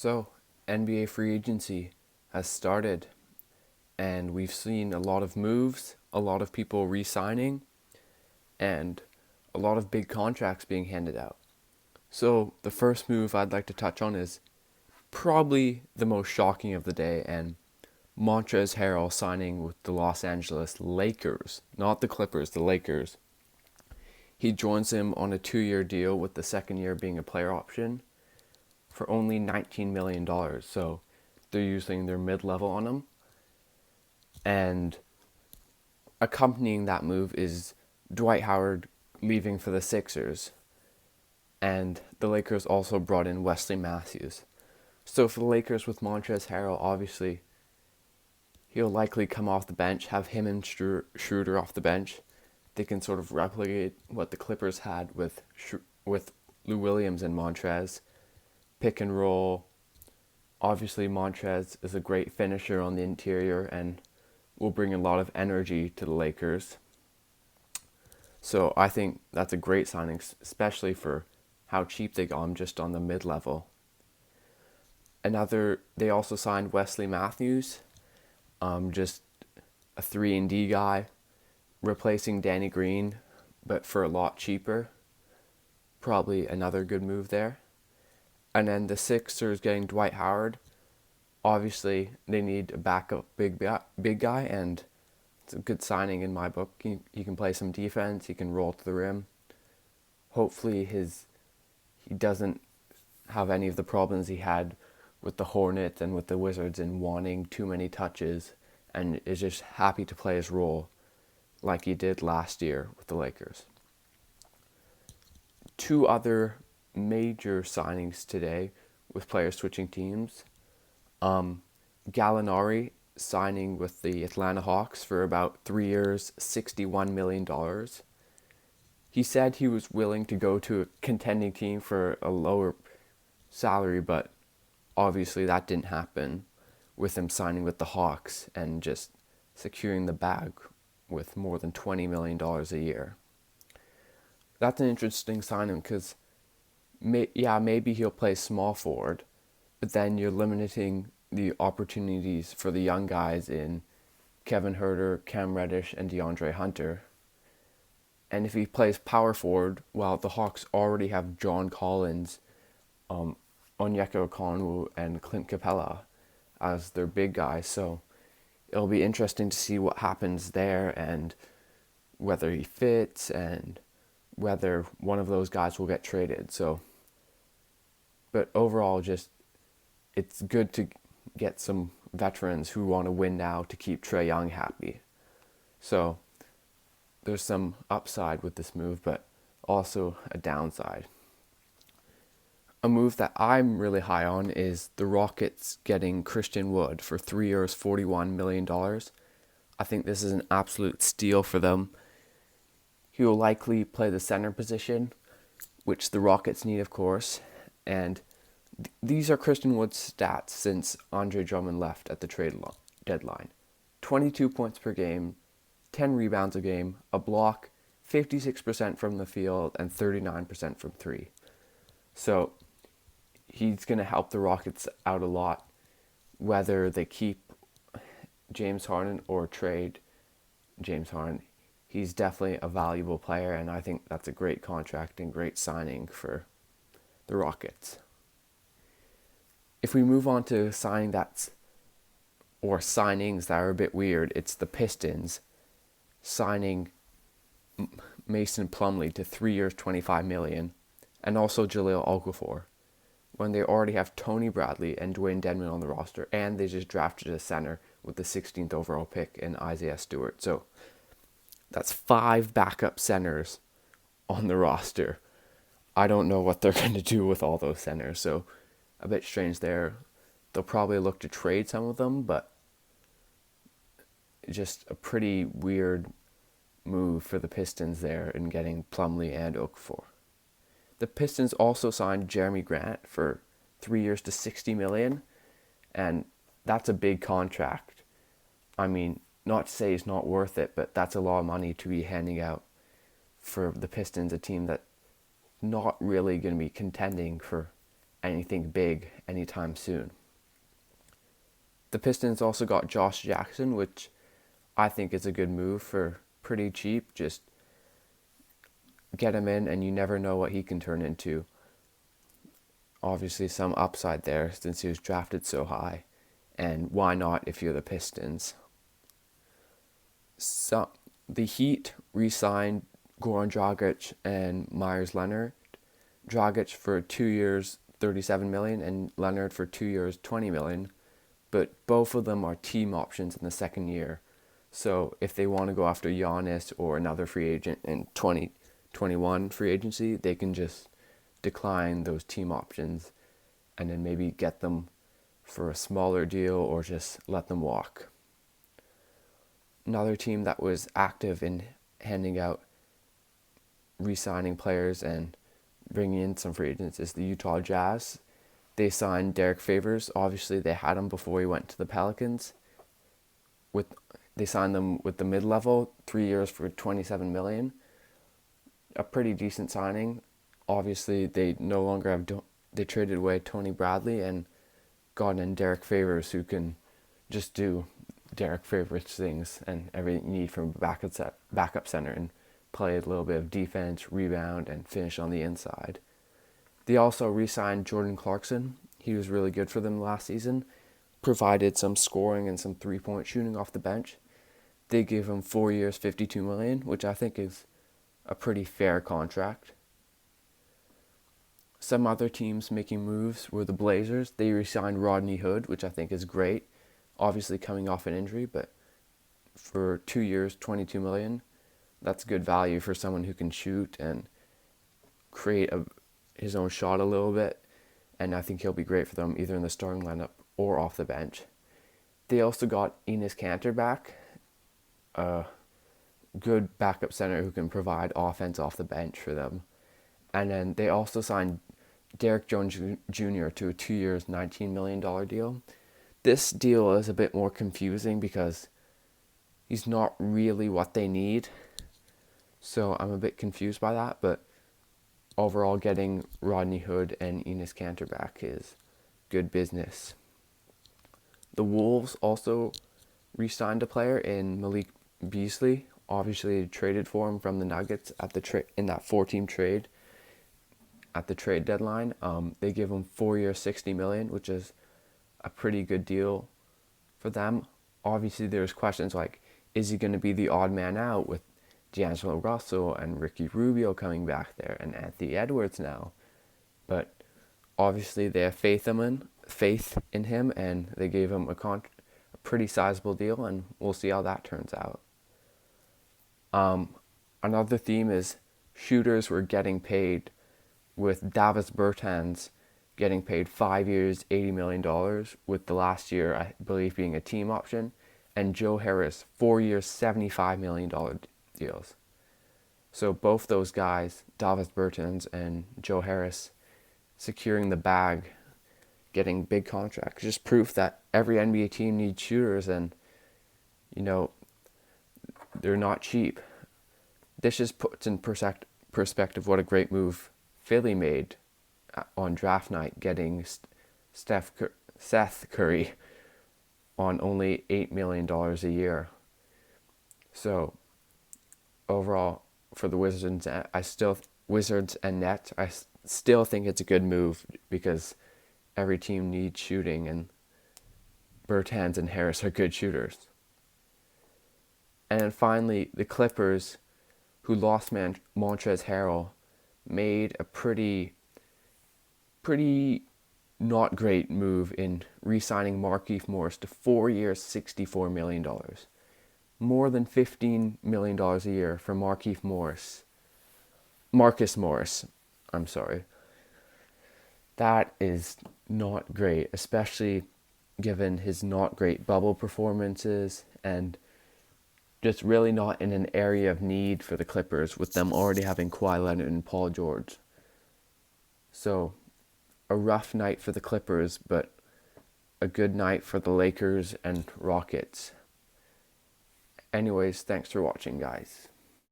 So, NBA free agency has started, and we've seen a lot of moves, a lot of people re signing, and a lot of big contracts being handed out. So, the first move I'd like to touch on is probably the most shocking of the day, and Montrezl Harrell signing with the Los Angeles Lakers, not the Clippers, the Lakers. He joins him on a 2-year deal, with the second year being a player option, for only $19 million. So they're using their mid-level on him. And accompanying that move is Dwight Howard leaving for the Sixers. And the Lakers also brought in Wesley Matthews. So for the Lakers with Montrezl Harrell, obviously, he'll likely come off the bench, have him and Schroeder off the bench. They can sort of replicate what the Clippers had with Lou Williams and Montrez. Pick and roll. Obviously, Montrez is a great finisher on the interior and will bring a lot of energy to the Lakers. So I think that's a great signing, especially for how cheap they got him just on the mid-level. They also signed Wesley Matthews, just a 3-and-D guy, replacing Danny Green, but for a lot cheaper. Probably another good move there. And then the Sixers getting Dwight Howard. Obviously, they need a backup big guy, and it's a good signing in my book. He can play some defense. He can roll to the rim. Hopefully, he doesn't have any of the problems he had with the Hornets and with the Wizards in wanting too many touches, and is just happy to play his role like he did last year with the Lakers. Two other major signings today with players switching teams. Gallinari signing with the Atlanta Hawks for about 3 years, $61 million. He said he was willing to go to a contending team for a lower salary, but obviously that didn't happen with him signing with the Hawks and just securing the bag with more than $20 million a year. That's an interesting signing because maybe he'll play small forward, but then you're limiting the opportunities for the young guys in Kevin Huerter, Cam Reddish, and DeAndre Hunter. And if he plays power forward, well, the Hawks already have John Collins, Onyeka Okongwu, and Clint Capella as their big guys. So it'll be interesting to see what happens there and whether he fits and whether one of those guys will get traded. But overall, it's good to get some veterans who want to win now to keep Trae Young happy. So there's some upside with this move, but also a downside. A move that I'm really high on is the Rockets getting Christian Wood for 3 years, $41 million. I think this is an absolute steal for them. He will likely play the center position, which the Rockets need, of course. And these are Christian Wood's stats since Andre Drummond left at the trade deadline. 22 points per game, 10 rebounds a game, a block, 56% from the field, and 39% from three. So he's going to help the Rockets out a lot, whether they keep James Harden or trade James Harden. He's definitely a valuable player, and I think that's a great contract and great signing for the Rockets. If we move on to signings that are a bit weird, it's the Pistons signing Mason Plumlee to 3 years, $25 million, and also Jahlil Okafor, when they already have Tony Bradley and Dwayne Dedmon on the roster, and they just drafted a center with the 16th overall pick in Isaiah Stewart. So that's 5 backup centers on the roster. I don't know what they're going to do with all those centers, so a bit strange there. They'll probably look to trade some of them, but just a pretty weird move for the Pistons there in getting Plumlee and Okafor. The Pistons also signed Jeremy Grant for 3 years to $60 million, and that's a big contract. I mean, not to say he's not worth it, but that's a lot of money to be handing out for the Pistons, a team that's not really going to be contending for anything big anytime soon. The Pistons also got Josh Jackson, which I think is a good move for pretty cheap. Just get him in and you never know what he can turn into. Obviously some upside there since he was drafted so high. And why not if you're the Pistons? So the Heat re-signed Goran Dragic and Myers Leonard. Dragic for 2 years, $37 million, and Leonard for 2 years, $20 million. But both of them are team options in the second year. So if they want to go after Giannis or another free agent in 2021 free agency, they can just decline those team options and then maybe get them for a smaller deal or just let them walk. Another team that was active in handing out re-signing players and bringing in some free agents is the Utah Jazz. They signed Derek Favors. Obviously, they had him before he went to the Pelicans. They signed them with the mid-level, 3 years for $27 million. A pretty decent signing. Obviously, they no longer have. They traded away Tony Bradley and got in Derek Favors, who can just do Derek Favors things and everything you need from a backup center and play a little bit of defense, rebound, and finish on the inside. They also re-signed Jordan Clarkson. He was really good for them last season. Provided some scoring and some three-point shooting off the bench. They gave him 4 years, $52 million, which I think is a pretty fair contract. Some other teams making moves were the Blazers. They re-signed Rodney Hood, which I think is great. Obviously coming off an injury, but for 2 years, $22 million, that's good value for someone who can shoot and create his own shot a little bit. And I think he'll be great for them either in the starting lineup or off the bench. They also got Enes Kanter back, a good backup center who can provide offense off the bench for them. And then they also signed Derek Jones Jr. to a 2 years, $19 million deal. This deal is a bit more confusing because he's not really what they need. So I'm a bit confused by that, but overall getting Rodney Hood and Enes Kanter back is good business. The Wolves also re-signed a player in Malik Beasley. Obviously traded for him from the Nuggets at in that 4-team trade at the trade deadline. They give him 4 years, $60 million, which is a pretty good deal for them. Obviously there's questions like, is he going to be the odd man out with D'Angelo Russell and Ricky Rubio coming back there and Anthony Edwards now? But obviously they have faith in him, and they gave him a pretty sizable deal, and we'll see how that turns out. Another theme is shooters were getting paid, with Davis Bertans getting paid 5 years, $80 million, with the last year, I believe, being a team option, and Joe Harris, 4 years, $75 million deals. So both those guys, Davis Bertans and Joe Harris, securing the bag, getting big contracts, just proof that every NBA team needs shooters, and, they're not cheap. This just puts in perspective what a great move Philly made on draft night, getting Seth Curry on only $8 million a year. So overall, for the Wizards and Nets, I still think it's a good move because every team needs shooting, and Bertans and Harris are good shooters. And then finally, the Clippers, who lost Montrezl Harrell, made a pretty not great move in re-signing Markieff Morris to 4 years, $64 million. More than $15 million a year for Markieff Morris. Marcus Morris, I'm sorry. That is not great, especially given his not great bubble performances and just really not in an area of need for the Clippers, with them already having Kawhi Leonard and Paul George. So, a rough night for the Clippers, but a good night for the Lakers and Rockets. Anyways, thanks for watching, guys.